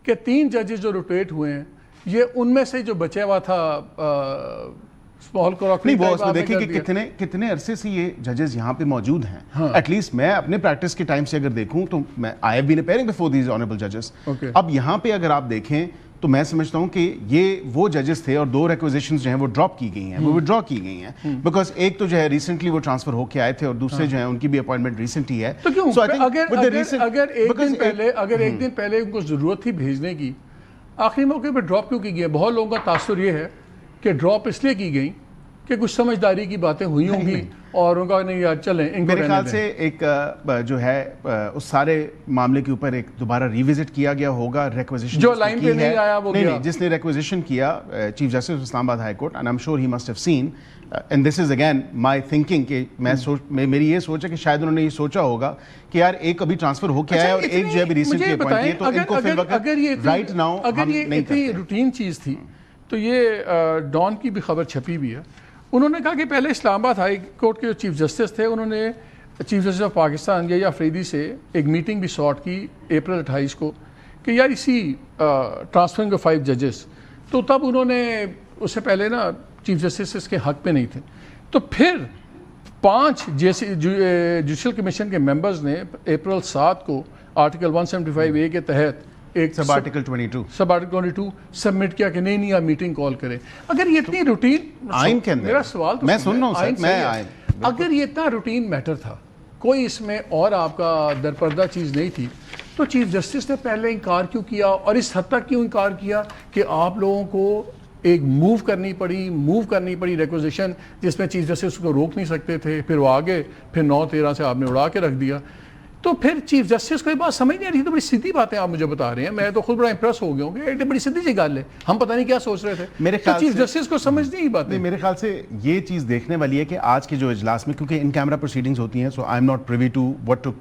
کہ 3 ججز جو روٹیٹ ہوئے ہیں یہ ان میں سے جو بچا ہوا تھا اسمال کراکری نہیں، وہ اس میں دیکھیں کہ کتنے عرصے سے یہ ججز یہاں پہ موجود ہیں. ایٹ لیسٹ میں اپنے پریکٹس کے ٹائم سے اگر دیکھوں تو میں I have been appearing before these honourable ججز. اب یہاں پہ اگر آپ دیکھیں تو میں سمجھتا ہوں کہ یہ وہ ججز تھے اور 2 ریکویزیشنز جو ہیں وہ ڈراپ کی گئی ہیں, وہ وڈرا کی گئی ہیں, بیکاز ایک تو جو ہے ریسنٹلی وہ ٹرانسفر ہو کے آئے تھے اور دوسرے جو ہیں ان کی بھی اپوائنٹمنٹ ریسنٹ ہی ہے. تو کیوں اگر ایک دن پہلے ان کو ضرورت تھی بھیجنے کی, آخری موقع پہ ڈراپ کیوں کی گئی؟ بہت لوگوں کا تاثر یہ ہے کہ ڈراپ اس لیے کی گئی کہ کچھ سمجھداری کی باتیں ہوئی ہوں گی اور ان کا نہیں یار چلیں ان کو. میرے خیال سے ایک جو ہے اس سارے معاملے کے اوپر ایک دوبارہ ریوزٹ کیا گیا ہوگا. ریکویزیشن جو لائن پہ نہیں آیا وہ نہیں, جس نے ریکویزیشن کیا چیف جسٹس اسلام آباد high court, and I am sure he must have seen, and this is again my thinking کہ میری یہ سوچ ہے کہ شاید انہوں نے یہ سوچا ہوگا کہ یار ایک ابھی ٹرانسفر ہو کے آیا اور ایک جو ہے ابھی ریسنٹلی اپوائنٹ ہے, تو ان کو فی الوقت رائٹ ناؤ اگر یہ اتنی روٹین چیز تھی تو یہ ڈان کی بھی خبر چھپی بھی ہے. انہوں نے کہا کہ پہلے اسلام آباد ہائی کورٹ کے جو چیف جسٹس تھے انہوں نے چیف جسٹس آف پاکستان یا افریدی سے ایک میٹنگ بھی سارٹ کی اپریل 28 کو کہ یار اسی ٹرانسفرنگ آف 5 ججز. تو تب انہوں نے اس سے پہلے نا چیف جسٹس اس کے حق پہ نہیں تھے. تو پھر 5 جوڈیشل کمیشن کے ممبرز نے اپریل 7 کو آرٹیکل 175A کے تحت ایک سب آرٹیکل 22 سبمٹ کیا کہ نہیں آپ میٹنگ کال کریں. اگر یہ اتنی روٹین آئین کے اندر, میرا سوال تو میں سن رہا ہوں سر, اگر یہ اتنا روٹین میٹر تھا, کوئی اس میں اور آپ کا درپردہ چیز نہیں تھی, تو چیف جسٹس نے پہلے انکار کیوں کیا اور اس حد تک کیوں انکار کیا کہ آپ لوگوں کو ایک موو کرنی پڑی ریکوزیشن جس میں چیف جسٹس کو روک نہیں سکتے تھے, پھر وہ آگے پھر 9/13 سے آپ نے اڑا کے رکھ دیا. تو پھر چیف جسٹس کو یہ بات سمجھ نہیں آ رہی. تو بڑی سیدھی باتیں آپ مجھے بتا رہے ہیں, میں تو خود بڑا امپریس ہو گیا ہوں کہ یہ بڑی سیدھی سی گل ہے, ہم پتہ نہیں کیا سوچ رہے تھے. میرے خیال چیف جسٹس کو سمجھ نہیں باتیں. میرے خیال سے یہ چیز دیکھنے والی ہے کہ آج کے جو اجلاس میں, کیونکہ ان کیمرہ پروسیڈنگز ہوتی ہیں, so I am not privy to what took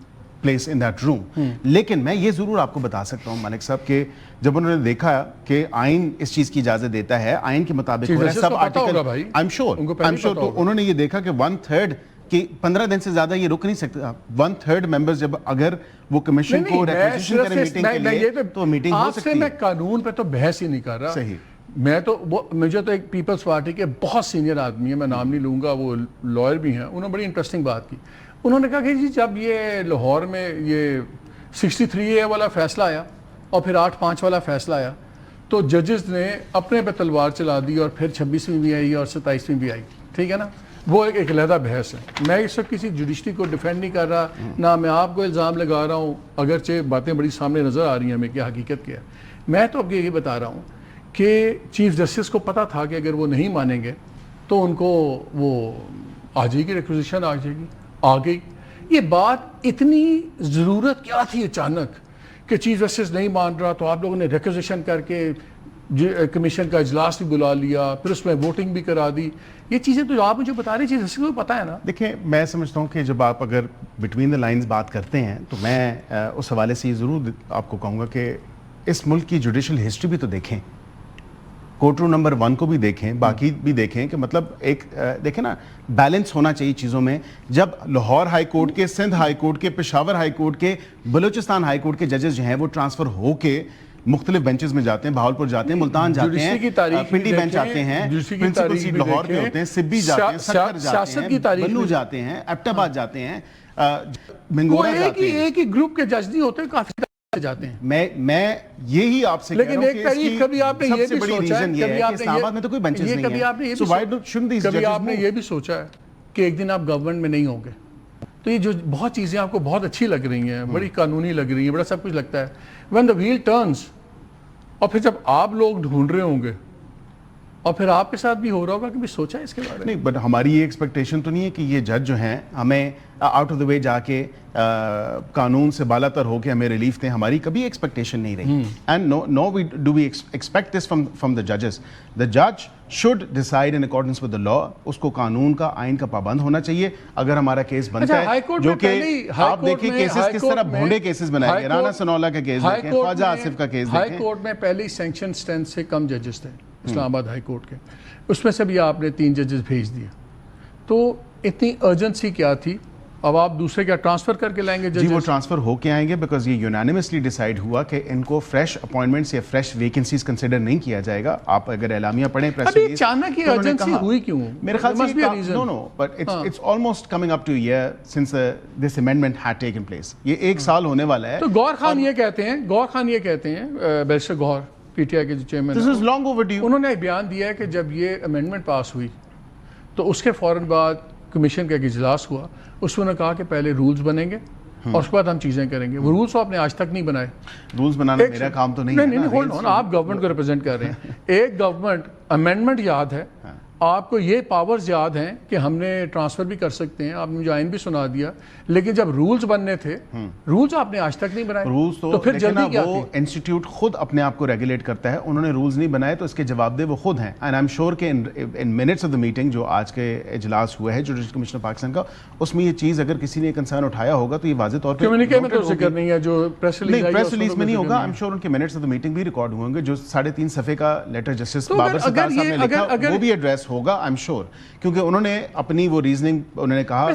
place in that room, لیکن میں یہ ضرور آپ کو بتا سکتا ہوں ملک صاحب کہ جب انہوں نے دیکھا کہ آئین اس چیز کی اجازت دیتا ہے, آئین کے مطابق sub article, I am sure, تو انہوں نے یہ دیکھا کہ 1/3 کہ 15 دن سے زیادہ یہ رک نہیں سکتا. 1/3 ممبرز جب اگر وہ کمیشن کو ریکویزیشن کریں میٹنگ کے لیے تو میٹنگ ہو سکتی ہے. میں قانون پہ تو بحث ہی نہیں کر رہا. صحیح. میں تو مجھے تو ایک پیپلز پارٹی کے بہت سینئر آدمی ہیں, میں نام نہیں لوں گا, وہ لائر بھی ہیں, انہوں نے بڑی انٹرسٹنگ بات کی. انہوں نے کہا کہ جی جب یہ لاہور میں یہ 63A والا فیصلہ آیا اور پھر 8/5 والا فیصلہ آیا تو ججز نے اپنے پہ تلوار چلا دی اور پھر 26ویں بھی آئی اور 27ویں بھی آئی. ٹھیک ہے نا, وہ ایک علیحدہ بحث ہے. میں اس وقت کسی جوڈیشری کو ڈیفینڈ نہیں کر رہا, نہ میں آپ کو الزام لگا رہا ہوں, اگرچہ باتیں بڑی سامنے نظر آ رہی ہیں ہمیں کیا حقیقت کیا ہے. میں تو اب یہ بتا رہا ہوں کہ چیف جسٹس کو پتہ تھا کہ اگر وہ نہیں مانیں گے تو ان کو وہ آ جائے گی, ریکوزیشن آ جائے گی, آ گئی. یہ بات اتنی ضرورت کیا تھی اچانک کہ چیف جسٹس نہیں مان رہا تو آپ لوگوں نے ریکوزیشن کر کے کمیشن کا اجلاس بھی بلا لیا, پھر اس میں ووٹنگ بھی کرا دی. یہ چیزیں تو آپ مجھے بتا رہے چیز اس کو پتہ ہے نا. دیکھیں میں سمجھتا ہوں کہ جب آپ اگر بٹوین دا لائنز بات کرتے ہیں تو میں اس حوالے سے یہ ضرور آپ کو کہوں گا کہ اس ملک کی جوڈیشل ہسٹری بھی تو دیکھیں, کورٹ روم نمبر 1 کو بھی دیکھیں, باقی بھی دیکھیں کہ مطلب ایک دیکھیں نا بیلنس ہونا چاہیے چیزوں میں. جب لاہور ہائی کورٹ کے, سندھ ہائی کورٹ کے, پشاور ہائی کورٹ کے, بلوچستان ہائی کورٹ کے ججز جو ہیں وہ ٹرانسفر ہو کے مختلف بینچز میں جاتے ہیں, بہاولپور جاتے ہیں, ملتان جاتے ہیں, پنڈی بینچ آتے ہیں, پرنسپل سیٹ لاہور کے ہوتے ہیں, سبی جاتے ہیں, سکر جاتے ہیں, بنو جاتے ہیں, ایبٹ آباد جاتے ہیں, منگورا جاتے ہیں. ایک ہی گروپ کے جج نہیں ہوتے, کافی جاتے ہیں. میں یہی آپ سے کہہ رہا ہوں کہ اس کی کبھی آپ نے یہ بھی سوچا ہے کہ اسلام آباد میں تو کوئی بینچز نہیں ہیں, so why shouldn't these judges کبھی آپ نے یہ بھی سوچا ہے کہ ایک دن آپ گورنمنٹ میں نہیں ہوں گے تو یہ جو بہت چیزیں آپ کو بہت اچھی لگ رہی ہیں, بڑی قانونی لگ رہی ہیں, بڑا سب کچھ لگتا ہے, when the wheel turns, اور پھر جب آپ لوگ ڈھونڈ رہے ہوں گے اور پھر آپ کے ساتھ بھی ہو رہا ہوگا کہ بھی سوچا ہے اس کے بارے میں. نہیں, بٹ ہماری یہ ایکسپیکٹیشن تو نہیں ہے کہ یہ جج جو ہیں ہمیں آؤٹ آف دا وے جا کے قانون سے بالا تر ہو کے ہمیں ریلیف دیں. ہماری کبھی ایکسپیکٹیشن نہیں رہی, and no we do we expect this from the ججز. دا جج should decide in accordance with the law. اس کو قانون کا, آئین کا پابند ہونا چاہیے. اگر ہمارا کیس بنتا ہے جو کہ آپ دیکھیں کیسز کس طرح بھونڈے کیسز بنائے گئے, رانا سنولا کا کیس دیکھیں, خواجہ آصف کا کیس دیکھیں. ہائی کورٹ میں پہلی سینکشن اسٹرینتھ سے کم ججز تھے اسلام آباد ہائی کورٹ کے, اس میں سے بھی آپ نے 3 ججز بھیج دیے. تو اتنی ارجنسی کیا تھی اب آپ دوسرے کیا ٹرانسفر کر کے لائیں گے جی وہ ٹرانسفر ہو کے آئیں گے بیکاز یہ یونانیمسلی ڈیسائیڈ ہوا کہ ان کو فریش اپوائنٹمنٹس یا فریش ویکنسیز کنسیڈر نہیں کیا جائے گا. آپ اگر اعلامیہ پڑھیں پریس ابھی اچانک یہ ایجنسی ہوئی کیوں؟ میرے خیال سے no but it's almost coming up to year since this amendment had taken place. یہ 1 سال ہونے والا ہے. تو گور خان یہ کہتے ہیں بیرسٹر گور پی ٹی آئی کے جو chairman this is long over due. انہوں نے بیان دیا ہے کہ جب یہ امینڈمنٹ پاس ہوئی تو اس کے فوراً بعد کمیشن کا ایک اجلاس ہوا, اس میں نے کہا کہ پہلے رولز بنیں گے اور اس کے بعد ہم چیزیں کریں گے. وہ رولز تو آپ نے آج تک نہیں بنائے. رولز بنانا میرا کام تو نہیں ہے. نہیں ہولڈ آن, آپ گورنمنٹ کو ریپرزینٹ کر رہے ہیں. ایک گورنمنٹ امینڈمنٹ یاد ہے, آپ کو یہ پاورز یاد ہیں کہ ہم نے ٹرانسفر بھی کر سکتے ہیں, آپ نے مجھے آئین بھی سنا دیا, لیکن جب رولز بننے تھے رولز آپ نے آج تک نہیں بنائے. رولز تو پھر جلدی کیا وہ انسٹیٹیوٹ خود اپنے آپ کو ریگولیٹ کرتا ہے. انہوں نے رولز نہیں بنائے تو اس کے جواب دہ وہ خود ہیں. اینڈ آئی ایم شیور کہ in minutes of the meeting جو آج کے اجلاس ہوا ہے جوڈیشل کمیشن آف پاکستان کا, اس میں یہ چیز اگر کسی نے کنسرن اٹھایا ہوگا تو یہ واضح طور پہ کمیونیکے میں تو ذکر نہیں ہے, جو پریس ریلیز میں نہیں ہوگا. آئی ایم شیور ان کے منٹس آف دا میٹنگ بھی ریکارڈ ہوئے گے. جو 3.5 صفحے کا لیٹر جسٹس بابر ستار صاحب نے لکھا وہ بھی ایڈریس ہوگا آئی ایم شیور, کیونکہ انہوں نے اپنی وہ ریزننگ انہوں نے کہا.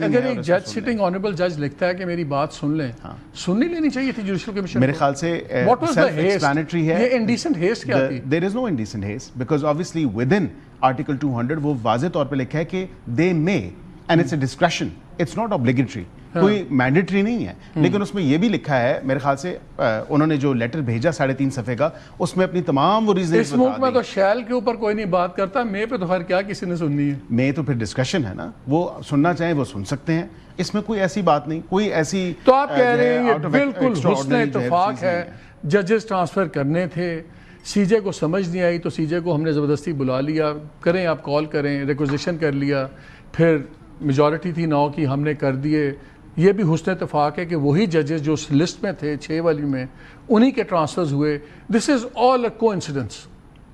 اگر ایک جج سٹنگ آنریبل جج لکھتا ہے کہ میری بات سن لیں, سن نہیں لینی چاہیے تھی جوڈیشل کمیشن. میرے خیال سے سیلف ایکسپلینٹری ہے. یہ انڈیسنٹ ہیسٹ کیا تھی؟ There is no indecent haste because obviously within article 200 وہ واضح طور پہ لکھا ہے کہ they may and it's a discretion, it's not obligatory, کوئی مینڈیٹری نہیں ہے. لیکن اس میں یہ بھی لکھا ہے میرے خیال سے انہوں نے جو لیٹر بھیجا 3.5 صفحے کا, اس میں اپنی تمام وہ ریزنز اس ملک میں تو شیل کے اوپر کوئی نہیں بات کرتا, میں پہ تو خیر کیا کسی نے سننی ہے. میں تو پھر ڈسکشن ہے نا, وہ سننا چاہیں وہ سن سکتے ہیں. اس میں کوئی ایسی بات نہیں, کوئی ایسی. تو آپ کہہ رہے ہیں یہ بالکل حسن اتفاق ہے, ججز ٹرانسفر کرنے تھے, سی جے کو سمجھ نہیں آئی تو سی جے کو ہم نے زبردستی بلا لیا, کریں آپ کال کریں, ریکوزیشن کر لیا, پھر میجورٹی تھی 9 کی, ہم نے کر دیے. یہ بھی حسن اتفاق ہے کہ وہی ججز جو اس لسٹ میں تھے 6 والی میں, انہی کے ٹرانسفرز ہوئے. دس از آل اے کوانسیڈنس.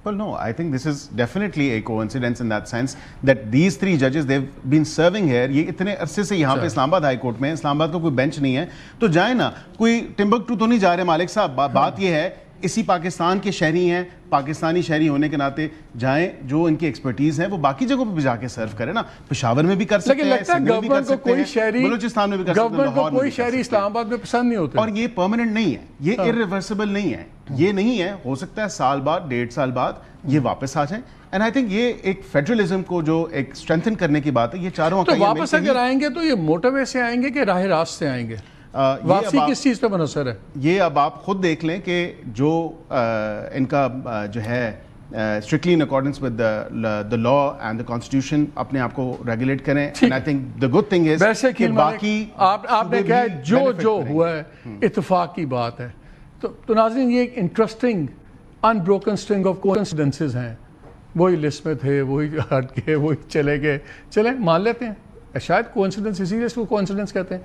Well, no, I think this is definitely a coincidence in that sense that these 3 judges, they've been serving here. یہ اتنے عرصے سے یہاں پہ اسلام آباد ہائی کورٹ میں, اسلام آباد کا کوئی بینچ نہیں ہے تو جائیں نا, کوئی ٹمبکٹو تو نہیں جا رہے مالک صاحب. بات یہ ہے اسی پاکستان کے شہری ہیں, پاکستانی شہری ہونے کے ناطے جائیں, جو ان کی ایکسپرٹیز ہیں وہ باقی جگہوں پہ بھی جا کے سرو کریں نا. پشاور میں بھی کر سکتے ہیں, سندھ میں بھی کر سکتے ہیں, بلوچستان میں بھی کر سکتے ہیں, گورنمنٹ کو کوئی شہری اسلام آباد میں پسند نہیں ہوتا. اور یہ پرماننٹ نہیں ہے, یہ irreversible نہیں ہے, یہ نہیں ہے. ہو سکتا ہے سال بعد 1.5 سال بعد یہ واپس آ جائیں. اینڈ آئی تھنک یہ ایک فیڈرلزم کو جو ایک اسٹرینتھن کرنے کی بات ہے, یہ چاروں تو واپس اگر آئیں گے تو یہ موٹر وے سے آئیں گے کہ راہ راست سے آئیں گے؟ واپسی کس چیز پہ منحصر ہے؟ یہ اب آپ خود دیکھ لیں کہ جو ان کا جو ہے strictly in accordance with the law and the constitution اپنے آپ کو ریگولیٹ کریں. and I think the good thing is کہ باقی آپ نے کہا جو ہوا ہے اتفاق کی بات ہے. تو ناظرین یہ ایک interesting unbroken string of coincidences ہیں. وہی لسٹ میں تھے, وہی ہٹ گئے, وہی چلے گئے, چلیں مان لیتے ہیں شاید کوئنسیڈنس, اسی لیے اس کو کوئنسیڈنس کہتے ہیں.